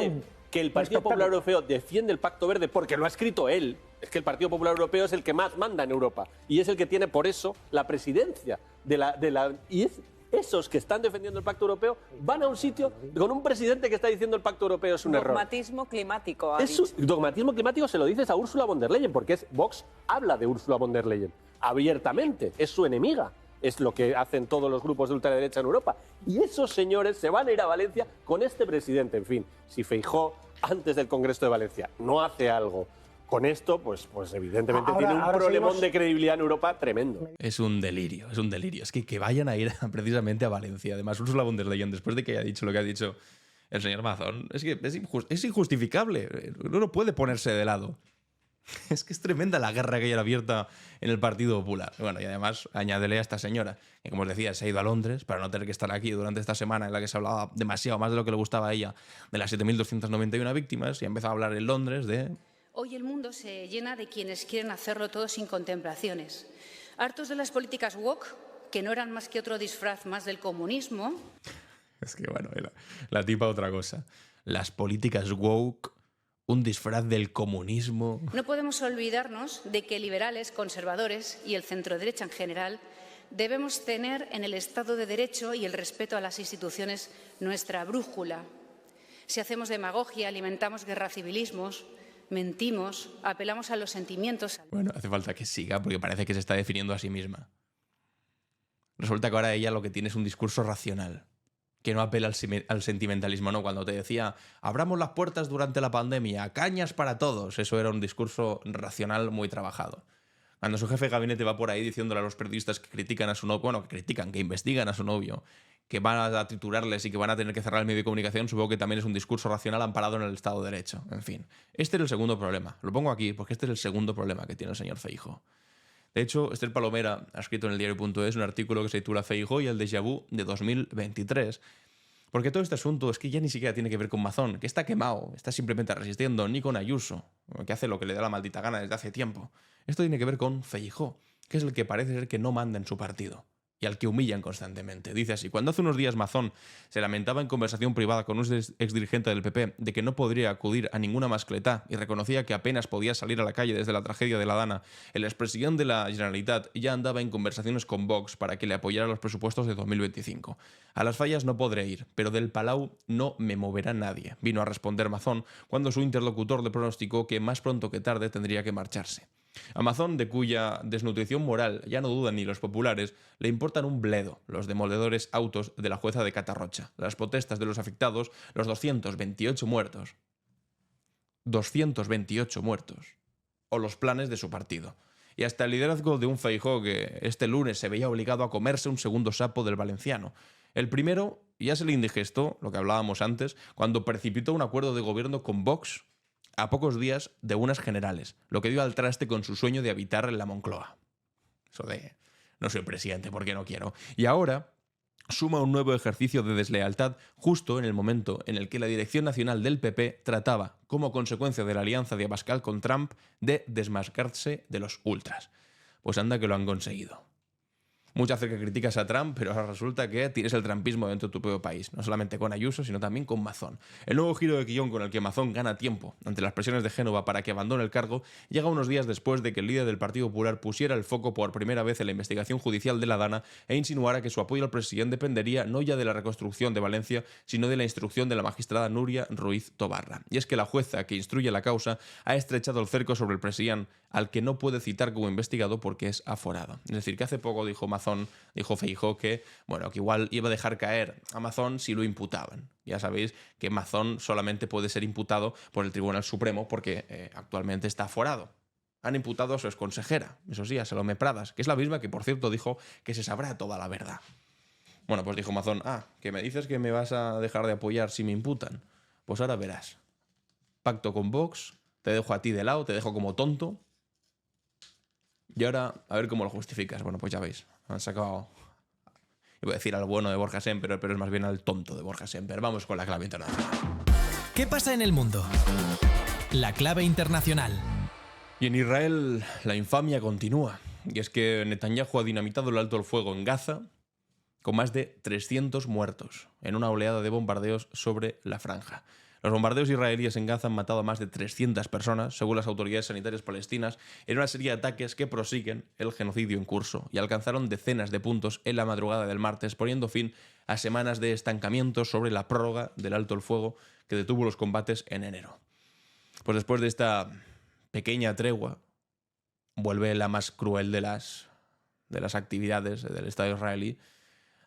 que el Partido Popular Europeo defiende el Pacto Verde porque lo ha escrito él. Es que el Partido Popular Europeo es el que más manda en Europa y es el que tiene por eso la presidencia y esos que están defendiendo el Pacto Europeo van a un sitio con un presidente que está diciendo el Pacto Europeo es un error. Dogmatismo climático, ha dicho. Dogmatismo climático se lo dices a Ursula von der Leyen, porque Vox habla de Ursula von der Leyen abiertamente, es su enemiga. Es lo que hacen todos los grupos de ultraderecha en Europa. Y esos señores se van a ir a Valencia con este presidente. En fin, si Feijóo, antes del Congreso de Valencia, no hace algo con esto, pues evidentemente tiene un problemón de credibilidad en Europa tremendo. Es un delirio, es un delirio. Es que vayan a ir precisamente a Valencia. Además, Ursula von der Leyen, después de que haya dicho lo que ha dicho el señor Mazón, es que es injustificable. Uno no puede ponerse de lado. Es que es tremenda la guerra que hay abierta en el Partido Popular. Bueno, y además añádele a esta señora, que como os decía, se ha ido a Londres para no tener que estar aquí durante esta semana en la que se hablaba demasiado, más de lo que le gustaba a ella, de las 7.291 víctimas, y ha empezado a hablar en Londres de... Hoy el mundo se llena de quienes quieren hacerlo todo sin contemplaciones. Hartos de las políticas woke, que no eran más que otro disfraz más del comunismo... Es que bueno, la tipa otra cosa. Las políticas woke... un disfraz del comunismo. No podemos olvidarnos de que liberales, conservadores y el centroderecha en general debemos tener en el Estado de Derecho y el respeto a las instituciones nuestra brújula. Si hacemos demagogia, alimentamos guerracivilismos, mentimos, apelamos a los sentimientos. Bueno, hace falta que siga porque parece que se está definiendo a sí misma. Resulta que ahora ella lo que tiene es un discurso racional, que no apela al sentimentalismo, ¿no? Cuando te decía, abramos las puertas durante la pandemia, cañas para todos, eso era un discurso racional muy trabajado. Cuando su jefe de gabinete va por ahí diciéndole a los periodistas que critican a su novio, bueno, que investigan a su novio, que van a triturarles y que van a tener que cerrar el medio de comunicación, supongo que también es un discurso racional amparado en el Estado de Derecho. En fin, este es el segundo problema. Lo pongo aquí porque este es el segundo problema que tiene el señor Feijóo. De hecho, Esther Palomera ha escrito en el diario.es un artículo que se titula Feijóo y el déjà vu de 2023. Porque todo este asunto es que ya ni siquiera tiene que ver con Mazón, que está quemado, está simplemente resistiendo, ni con Ayuso, que hace lo que le da la maldita gana desde hace tiempo. Esto tiene que ver con Feijóo, que es el que parece ser que no manda en su partido y al que humillan constantemente. Dice así, cuando hace unos días Mazón se lamentaba en conversación privada con un exdirigente del PP de que no podría acudir a ninguna mascletá y reconocía que apenas podía salir a la calle desde la tragedia de la Dana, el expresidente de la Generalitat ya andaba en conversaciones con Vox para que le apoyara los presupuestos de 2025. A las fallas no podré ir, pero del Palau no me moverá nadie, vino a responder Mazón cuando su interlocutor le pronosticó que más pronto que tarde tendría que marcharse. A Mazón, de cuya desnutrición moral ya no dudan ni los populares, le importan un bledo los demoledores autos de la jueza de Catarrocha, las protestas de los afectados, los 228 muertos. 228 muertos. O los planes de su partido. Y hasta el liderazgo de un Feijóo que este lunes se veía obligado a comerse un segundo sapo del valenciano. El primero ya se le indigestó, lo que hablábamos antes, cuando precipitó un acuerdo de gobierno con Vox a pocos días de unas generales, lo que dio al traste con su sueño de habitar en la Moncloa. Eso de, no soy presidente porque no quiero. Y ahora suma un nuevo ejercicio de deslealtad justo en el momento en el que la dirección nacional del PP trataba, como consecuencia de la alianza de Abascal con Trump, de desmarcarse de los ultras. Pues anda que lo han conseguido. Muchas veces que criticas a Trump, pero ahora resulta que tienes el trumpismo dentro de tu propio país, no solamente con Ayuso, sino también con Mazón. El nuevo giro de guión con el que Mazón gana tiempo ante las presiones de Génova para que abandone el cargo llega unos días después de que el líder del Partido Popular pusiera el foco por primera vez en la investigación judicial de la Dana e insinuara que su apoyo al presidente dependería no ya de la reconstrucción de Valencia, sino de la instrucción de la magistrada Núria Ruiz Tobarra. Y es que la jueza que instruye la causa ha estrechado el cerco sobre el presidente, al que no puede citar como investigado porque es aforado. Es decir, que hace poco dijo Feijóo que, bueno, que igual iba a dejar caer a Mazón si lo imputaban. Ya sabéis que Mazón solamente puede ser imputado por el Tribunal Supremo porque actualmente está aforado. Han imputado a su exconsejera, eso sí, a Salomé Pradas, que es la misma que, por cierto, dijo que se sabrá toda la verdad. Bueno, pues dijo Mazón, que me dices que me vas a dejar de apoyar si me imputan. Pues ahora verás. Pacto con Vox, te dejo a ti de lado, te dejo como tonto. Y ahora, a ver cómo lo justificas. Bueno, pues ya veis, han sacado, iba a decir al bueno de Borja Semper, pero es más bien al tonto de Borja Semper. Vamos con la clave internacional. ¿Qué pasa en el mundo? La clave internacional. Y en Israel la infamia continúa. Y es que Netanyahu ha dinamitado el alto el fuego en Gaza con más de 300 muertos en una oleada de bombardeos sobre la franja. Los bombardeos israelíes en Gaza han matado a más de 300 personas, según las autoridades sanitarias palestinas, en una serie de ataques que prosiguen el genocidio en curso y alcanzaron decenas de puntos en la madrugada del martes, poniendo fin a semanas de estancamiento sobre la prórroga del alto el fuego que detuvo los combates en enero. Pues después de esta pequeña tregua, vuelve la más cruel de las actividades del Estado israelí,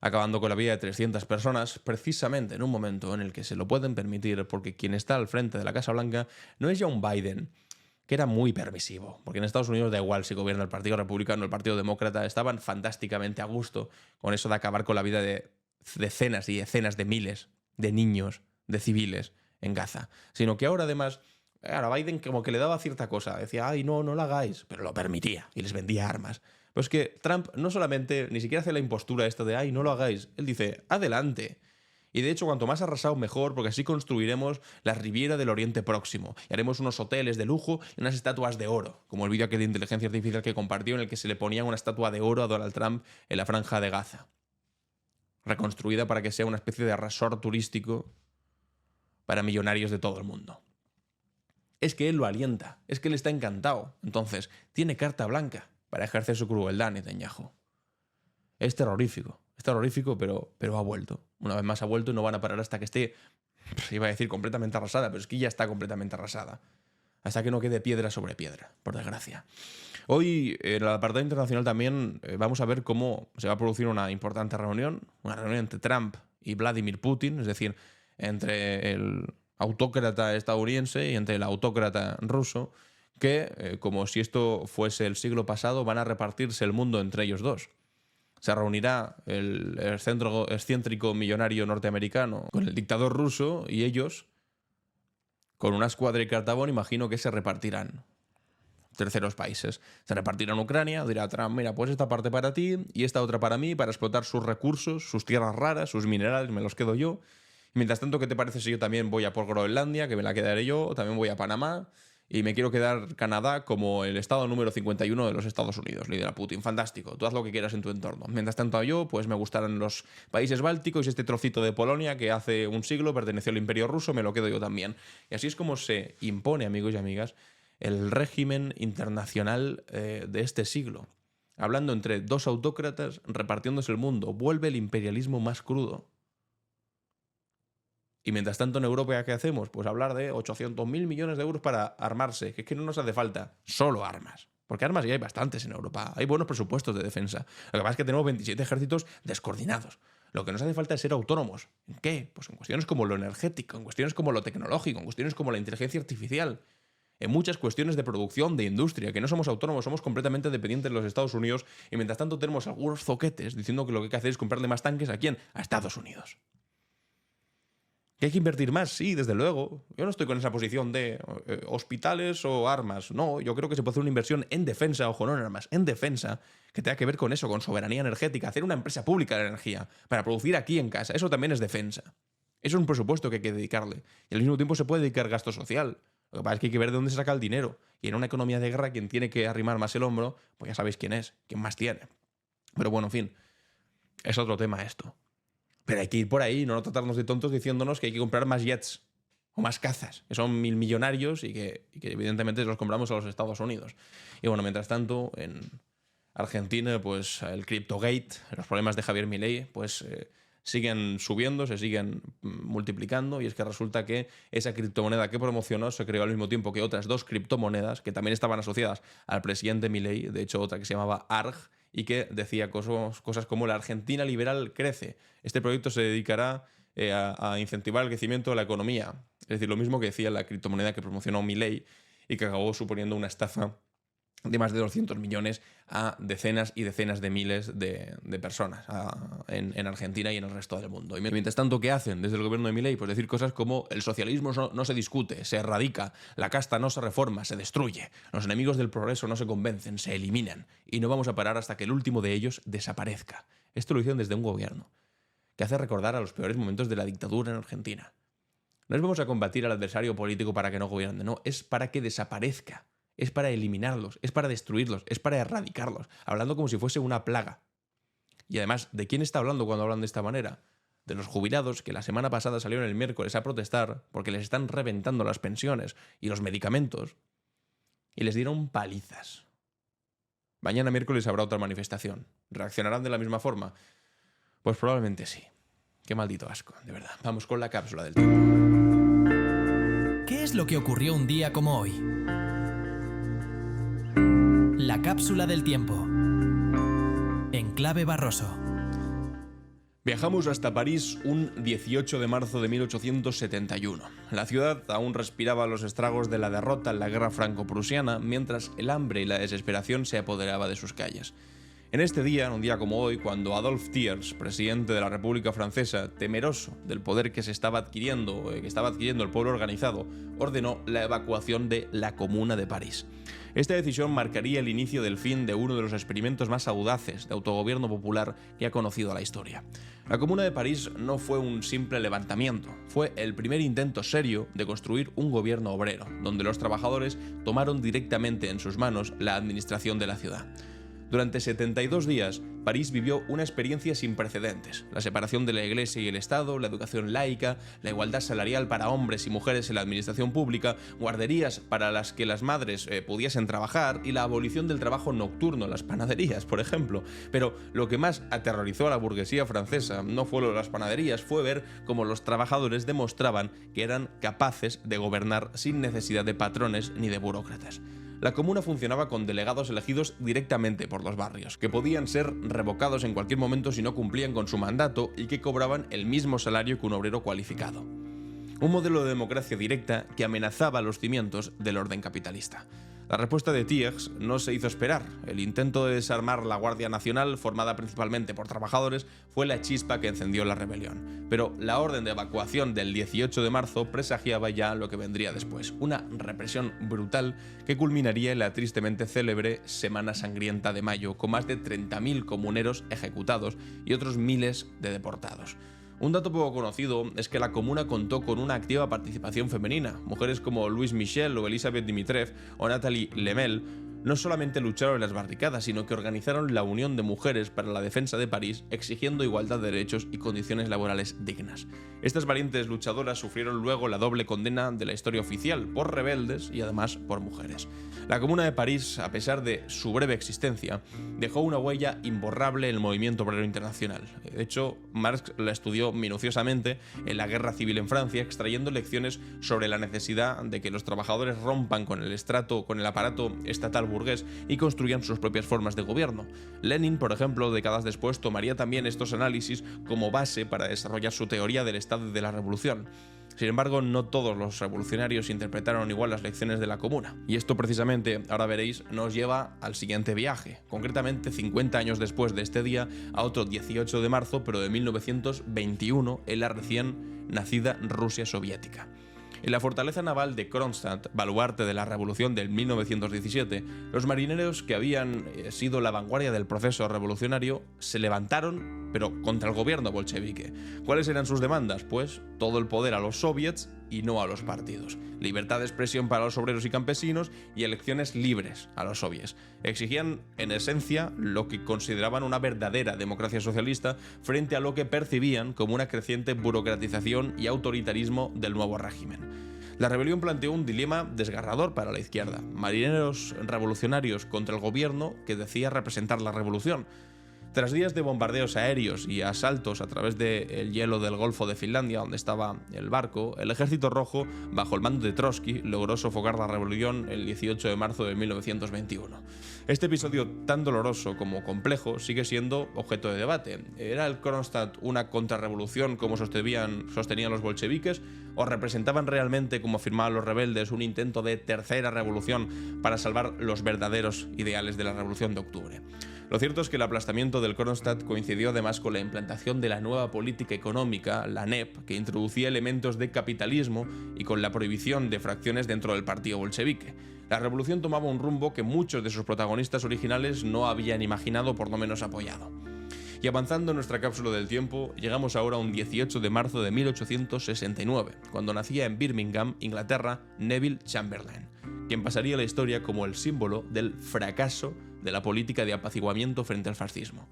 acabando con la vida de 300 personas, precisamente en un momento en el que se lo pueden permitir, porque quien está al frente de la Casa Blanca no es Joe Biden, que era muy permisivo, porque en Estados Unidos da igual si gobierna el Partido Republicano o el Partido Demócrata, estaban fantásticamente a gusto con eso de acabar con la vida de decenas y decenas de miles de niños, de civiles en Gaza, sino que ahora además, a Biden como que le daba cierta cosa, decía, no lo hagáis, pero lo permitía y les vendía armas. Pues que Trump no solamente, ni siquiera hace la impostura esta de no lo hagáis, él dice, adelante. Y de hecho, cuanto más arrasado mejor, porque así construiremos la Riviera del Oriente Próximo. Y haremos unos hoteles de lujo y unas estatuas de oro, como el vídeo aquel de inteligencia artificial que compartió en el que se le ponía una estatua de oro a Donald Trump en la franja de Gaza. Reconstruida para que sea una especie de resort turístico para millonarios de todo el mundo. Es que él lo alienta, es que él está encantado. Entonces, tiene carta blanca para ejercer su crueldad, Netanyahu. Es terrorífico, pero ha vuelto. Una vez más ha vuelto y no van a parar hasta que esté, iba a decir completamente arrasada, pero es que ya está completamente arrasada. hasta que no quede piedra sobre piedra, por desgracia. Hoy, en el apartado internacional también, vamos a ver cómo se va a producir una importante reunión, una reunión entre Trump y Vladimir Putin, es decir, entre el autócrata estadounidense y entre el autócrata ruso, que, como si esto fuese el siglo pasado, van a repartirse el mundo entre ellos dos. Se reunirá el excéntrico millonario norteamericano con el dictador ruso y ellos, con una escuadra y cartabón, imagino que se repartirán terceros países. Se repartirán Ucrania, dirá Trump, mira, pues esta parte para ti y esta otra para mí, para explotar sus recursos, sus tierras raras, sus minerales, me los quedo yo. Mientras tanto, ¿qué te parece si yo también voy a por Groenlandia, que me la quedaré yo, también voy a Panamá y me quiero quedar Canadá como el estado número 51 de los Estados Unidos? Le dirá Putin, fantástico, tú haz lo que quieras en tu entorno. Mientras tanto yo, pues me gustarán los países bálticos y este trocito de Polonia que hace un siglo perteneció al Imperio Ruso, me lo quedo yo también. Y así es como se impone, amigos y amigas, el régimen internacional de este siglo. Hablando entre dos autócratas, repartiéndose el mundo, vuelve el imperialismo más crudo. Y mientras tanto en Europa, ¿qué hacemos? Pues hablar de 800.000 millones de euros para armarse, que es que no nos hace falta solo armas. Porque armas ya hay bastantes en Europa, hay buenos presupuestos de defensa. Lo que pasa es que tenemos 27 ejércitos descoordinados. Lo que nos hace falta es ser autónomos. ¿En qué? Pues en cuestiones como lo energético, en cuestiones como lo tecnológico, en cuestiones como la inteligencia artificial. En muchas cuestiones de producción, de industria, que no somos autónomos, somos completamente dependientes de los Estados Unidos y mientras tanto tenemos algunos zoquetes diciendo que lo que hay que hacer es comprarle más tanques ¿a quién? A Estados Unidos. ¿Que hay que invertir más? Sí, desde luego. Yo no estoy con esa posición de hospitales o armas. No, yo creo que se puede hacer una inversión en defensa, ojo, no en armas, en defensa, que tenga que ver con eso, con soberanía energética, hacer una empresa pública de energía para producir aquí en casa. Eso también es defensa. Eso es un presupuesto que hay que dedicarle. Y al mismo tiempo se puede dedicar gasto social. Lo que pasa es que hay que ver de dónde se saca el dinero. Y en una economía de guerra, quien tiene que arrimar más el hombro, pues ya sabéis quién es, quién más tiene. Pero bueno, en fin, es otro tema esto. Pero hay que ir por ahí, no tratarnos de tontos diciéndonos que hay que comprar más jets o más cazas, que son millonarios y que evidentemente los compramos a los Estados Unidos. Y bueno, mientras tanto, en Argentina, pues el CryptoGate, los problemas de Javier Milei, pues siguen subiendo, se siguen multiplicando y es que resulta que esa criptomoneda que promocionó se creó al mismo tiempo que otras dos criptomonedas que también estaban asociadas al presidente Milei, de hecho otra que se llamaba ARG y que decía cosas como la Argentina liberal crece. Este proyecto se dedicará a incentivar el crecimiento de la economía, es decir, lo mismo que decía la criptomoneda que promocionó Milei y que acabó suponiendo una estafa de más de 200 millones a decenas y decenas de miles de personas en Argentina y en el resto del mundo. Y mientras tanto, ¿qué hacen desde el gobierno de Milei? Pues decir cosas como el socialismo no se discute, se erradica, la casta no se reforma, se destruye, los enemigos del progreso no se convencen, se eliminan y no vamos a parar hasta que el último de ellos desaparezca. Esto lo hicieron desde un gobierno que hace recordar a los peores momentos de la dictadura en Argentina. No es vamos a combatir al adversario político para que no gobierne, no, es para que desaparezca. Es para eliminarlos, es para destruirlos, es para erradicarlos, hablando como si fuese una plaga. Y además, ¿de quién está hablando cuando hablan de esta manera? De los jubilados que la semana pasada salieron el miércoles a protestar porque les están reventando las pensiones y los medicamentos y les dieron palizas. Mañana miércoles habrá otra manifestación. ¿Reaccionarán de la misma forma? Pues probablemente sí. Qué maldito asco, de verdad. Vamos con la cápsula del tiempo. ¿Qué es lo que ocurrió un día como hoy? La cápsula del tiempo. En clave Barroso. Viajamos hasta París un 18 de marzo de 1871. La ciudad aún respiraba los estragos de la derrota en la guerra franco-prusiana, mientras el hambre y la desesperación se apoderaba de sus calles. En este día, un día como hoy, cuando Adolphe Thiers, presidente de la República Francesa, temeroso del poder que estaba adquiriendo el pueblo organizado, ordenó la evacuación de la Comuna de París. Esta decisión marcaría el inicio del fin de uno de los experimentos más audaces de autogobierno popular que ha conocido la historia. La Comuna de París no fue un simple levantamiento, fue el primer intento serio de construir un gobierno obrero, donde los trabajadores tomaron directamente en sus manos la administración de la ciudad. Durante 72 días, París vivió una experiencia sin precedentes. La separación de la Iglesia y el Estado, la educación laica, la igualdad salarial para hombres y mujeres en la administración pública, guarderías para las que las madres pudiesen trabajar y la abolición del trabajo nocturno en las panaderías, por ejemplo. Pero lo que más aterrorizó a la burguesía francesa no fue lo de las panaderías, fue ver cómo los trabajadores demostraban que eran capaces de gobernar sin necesidad de patrones ni de burócratas. La comuna funcionaba con delegados elegidos directamente por los barrios, que podían ser revocados en cualquier momento si no cumplían con su mandato y que cobraban el mismo salario que un obrero cualificado. Un modelo de democracia directa que amenazaba los cimientos del orden capitalista. La respuesta de Thiers no se hizo esperar. El intento de desarmar la Guardia Nacional, formada principalmente por trabajadores, fue la chispa que encendió la rebelión. Pero la orden de evacuación del 18 de marzo presagiaba ya lo que vendría después, una represión brutal que culminaría en la tristemente célebre Semana Sangrienta de mayo, con más de 30.000 comuneros ejecutados y otros miles de deportados. Un dato poco conocido es que la comuna contó con una activa participación femenina. Mujeres como Louise Michel o Elisabeth Dimitrieff o Nathalie Lemel no solamente lucharon en las barricadas, sino que organizaron la Unión de Mujeres para la Defensa de París, exigiendo igualdad de derechos y condiciones laborales dignas. Estas valientes luchadoras sufrieron luego la doble condena de la historia oficial, por rebeldes y además por mujeres. La Comuna de París, a pesar de su breve existencia, dejó una huella imborrable en el movimiento obrero internacional. De hecho, Marx la estudió minuciosamente en la Guerra Civil en Francia, extrayendo lecciones sobre la necesidad de que los trabajadores rompan con el aparato estatal burgués y construyan sus propias formas de gobierno. Lenin, por ejemplo, décadas después, tomaría también estos análisis como base para desarrollar su teoría del estado de la revolución. Sin embargo, no todos los revolucionarios interpretaron igual las lecciones de la Comuna. Y esto precisamente, ahora veréis, nos lleva al siguiente viaje, concretamente 50 años después de este día, a otro 18 de marzo, pero de 1921, en la recién nacida Rusia soviética. En la fortaleza naval de Kronstadt, baluarte de la revolución del 1917, los marineros que habían sido la vanguardia del proceso revolucionario se levantaron, pero contra el gobierno bolchevique. ¿Cuáles eran sus demandas? Pues todo el poder a los soviets y no a los partidos. Libertad de expresión para los obreros y campesinos y elecciones libres a los soviets. Exigían, en esencia, lo que consideraban una verdadera democracia socialista frente a lo que percibían como una creciente burocratización y autoritarismo del nuevo régimen. La rebelión planteó un dilema desgarrador para la izquierda. Marineros revolucionarios contra el gobierno que decía representar la revolución. Tras días de bombardeos aéreos y asaltos a través del hielo del Golfo de Finlandia, donde estaba el barco, el Ejército Rojo, bajo el mando de Trotsky, logró sofocar la rebelión el 18 de marzo de 1921. Este episodio tan doloroso como complejo sigue siendo objeto de debate. ¿Era el Kronstadt una contrarrevolución como sostenían los bolcheviques? ¿O representaban realmente, como afirmaban los rebeldes, un intento de tercera revolución para salvar los verdaderos ideales de la Revolución de Octubre? Lo cierto es que el aplastamiento del Kronstadt coincidió además con la implantación de la nueva política económica, la NEP, que introducía elementos de capitalismo y con la prohibición de fracciones dentro del partido bolchevique. La revolución tomaba un rumbo que muchos de sus protagonistas originales no habían imaginado, por lo menos apoyado. Y avanzando en nuestra cápsula del tiempo, llegamos ahora a un 18 de marzo de 1869, cuando nacía en Birmingham, Inglaterra, Neville Chamberlain, quien pasaría a la historia como el símbolo del fracaso de la política de apaciguamiento frente al fascismo.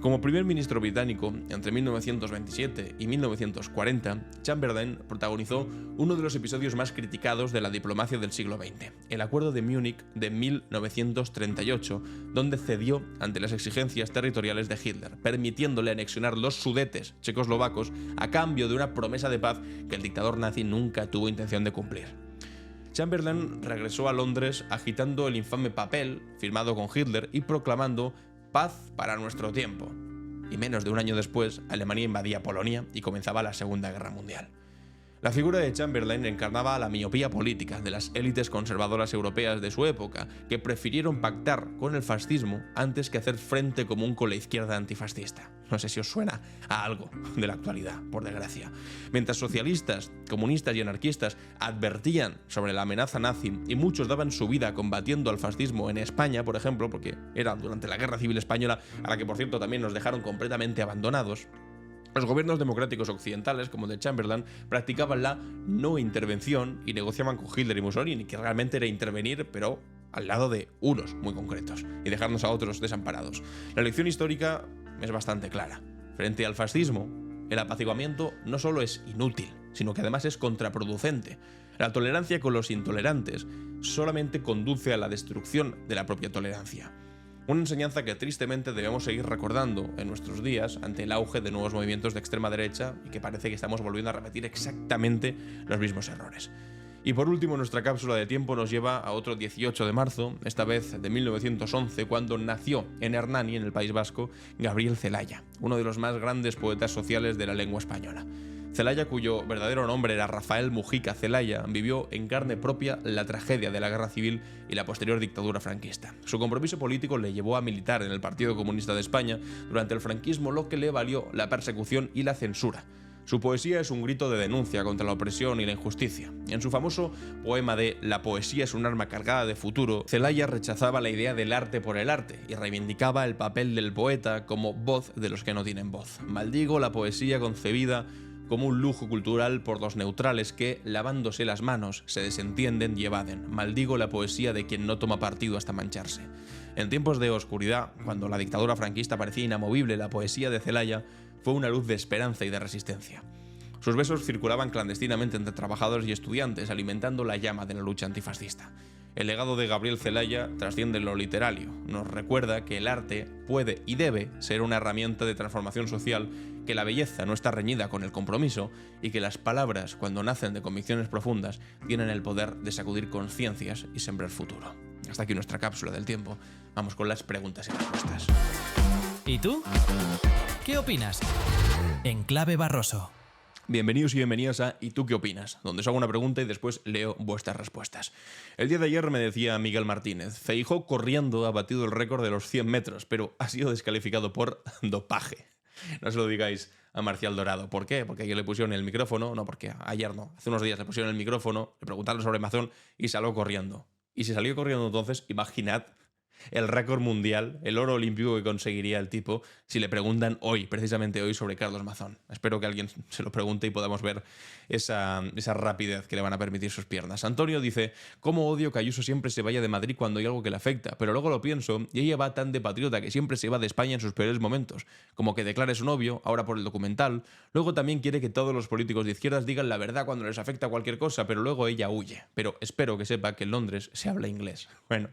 Como primer ministro británico entre 1927 y 1940, Chamberlain protagonizó uno de los episodios más criticados de la diplomacia del siglo XX, el Acuerdo de Múnich de 1938, donde cedió ante las exigencias territoriales de Hitler, permitiéndole anexionar los Sudetes checoslovacos a cambio de una promesa de paz que el dictador nazi nunca tuvo intención de cumplir. Chamberlain regresó a Londres agitando el infame papel firmado con Hitler y proclamando «Paz para nuestro tiempo». Y menos de un año después, Alemania invadía Polonia y comenzaba la Segunda Guerra Mundial. La figura de Chamberlain encarnaba la miopía política de las élites conservadoras europeas de su época, que prefirieron pactar con el fascismo antes que hacer frente común con la izquierda antifascista. No sé si os suena a algo de la actualidad, por desgracia. Mientras socialistas, comunistas y anarquistas advertían sobre la amenaza nazi y muchos daban su vida combatiendo al fascismo en España, por ejemplo, porque era durante la Guerra Civil Española, a la que por cierto también nos dejaron completamente abandonados, los gobiernos democráticos occidentales, como el de Chamberlain, practicaban la no intervención y negociaban con Hitler y Mussolini, que realmente era intervenir, pero al lado de unos muy concretos y dejarnos a otros desamparados. La lección histórica es bastante clara. Frente al fascismo, el apaciguamiento no solo es inútil, sino que además es contraproducente. La tolerancia con los intolerantes solamente conduce a la destrucción de la propia tolerancia. Una enseñanza que tristemente debemos seguir recordando en nuestros días ante el auge de nuevos movimientos de extrema derecha y que parece que estamos volviendo a repetir exactamente los mismos errores. Y por último, nuestra cápsula de tiempo nos lleva a otro 18 de marzo, esta vez de 1911, cuando nació en Hernani, en el País Vasco, Gabriel Celaya, uno de los más grandes poetas sociales de la lengua española. Celaya, cuyo verdadero nombre era Rafael Mujica Celaya, vivió en carne propia la tragedia de la Guerra Civil y la posterior dictadura franquista. Su compromiso político le llevó a militar en el Partido Comunista de España durante el franquismo, lo que le valió la persecución y la censura. Su poesía es un grito de denuncia contra la opresión y la injusticia. En su famoso poema de La poesía es un arma cargada de futuro, Celaya rechazaba la idea del arte por el arte y reivindicaba el papel del poeta como voz de los que no tienen voz. Maldigo la poesía concebida como un lujo cultural por los neutrales que, lavándose las manos, se desentienden y evaden. Maldigo la poesía de quien no toma partido hasta mancharse. En tiempos de oscuridad, cuando la dictadura franquista parecía inamovible, la poesía de Celaya fue una luz de esperanza y de resistencia. Sus versos circulaban clandestinamente entre trabajadores y estudiantes, alimentando la llama de la lucha antifascista. El legado de Gabriel Celaya trasciende lo literario. Nos recuerda que el arte puede y debe ser una herramienta de transformación social, que la belleza no está reñida con el compromiso y que las palabras, cuando nacen de convicciones profundas, tienen el poder de sacudir conciencias y sembrar futuro. Hasta aquí nuestra cápsula del tiempo. Vamos con las preguntas y respuestas. ¿Y tú? ¿Qué opinas? En Clave Barroso. Bienvenidos y bienvenidas a ¿Y tú qué opinas?, donde os hago una pregunta y después leo vuestras respuestas. El día de ayer me decía Miguel Martínez: Feijóo corriendo ha batido el récord de los 100 metros, pero ha sido descalificado por dopaje. No se lo digáis a Marcial Dorado. ¿Por qué? Porque ayer le pusieron el micrófono, no, porque ayer no, hace unos días le pusieron el micrófono, le preguntaron sobre Mazón y salió corriendo. Y si salió corriendo entonces, imaginad el récord mundial, el oro olímpico que conseguiría el tipo si le preguntan hoy, precisamente hoy, sobre Carlos Mazón. Espero que alguien se lo pregunte y podamos ver esa rapidez que le van a permitir sus piernas. Antonio dice: ¿cómo odio que Ayuso siempre se vaya de Madrid cuando hay algo que le afecta? Pero luego lo pienso y ella va tan de patriota que siempre se va de España en sus peores momentos, como que declare su novio, ahora por el documental. Luego también quiere que todos los políticos de izquierdas digan la verdad cuando les afecta cualquier cosa, pero luego ella huye. Pero espero que sepa que en Londres se habla inglés. Bueno,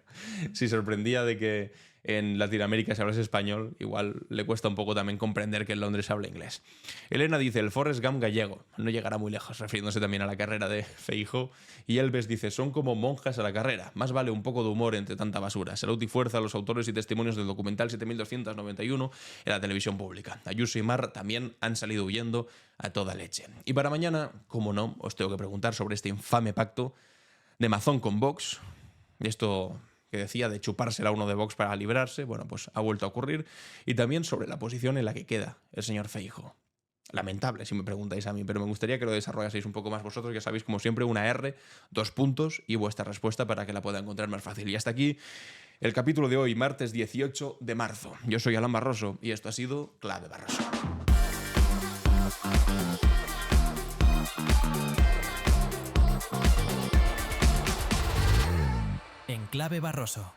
si sorprendía de que en Latinoamérica se habla español, igual le cuesta un poco también comprender que en Londres se habla inglés. Elena dice: el Forrest Gump gallego no llegará muy lejos, refiriéndose también a la carrera de Feijóo. Y Elves dice: son como monjas a la carrera, más vale un poco de humor entre tanta basura. Salud y fuerza a los autores y testimonios del documental 7291 en la televisión pública. Ayuso y Mar también han salido huyendo a toda leche. Y para mañana, como no, os tengo que preguntar sobre este infame pacto de Mazón con Vox. Esto que decía de chupársela a uno de Vox para librarse, bueno, pues ha vuelto a ocurrir. Y también sobre la posición en la que queda el señor Feijóo. Lamentable, si me preguntáis a mí, pero me gustaría que lo desarrollaseis un poco más vosotros. Ya sabéis, como siempre, una R, 2 puntos y vuestra respuesta para que la pueda encontrar más fácil. Y hasta aquí el capítulo de hoy, martes 18 de marzo. Yo soy Alan Barroso y esto ha sido Clave Barroso. En Clave Barroso.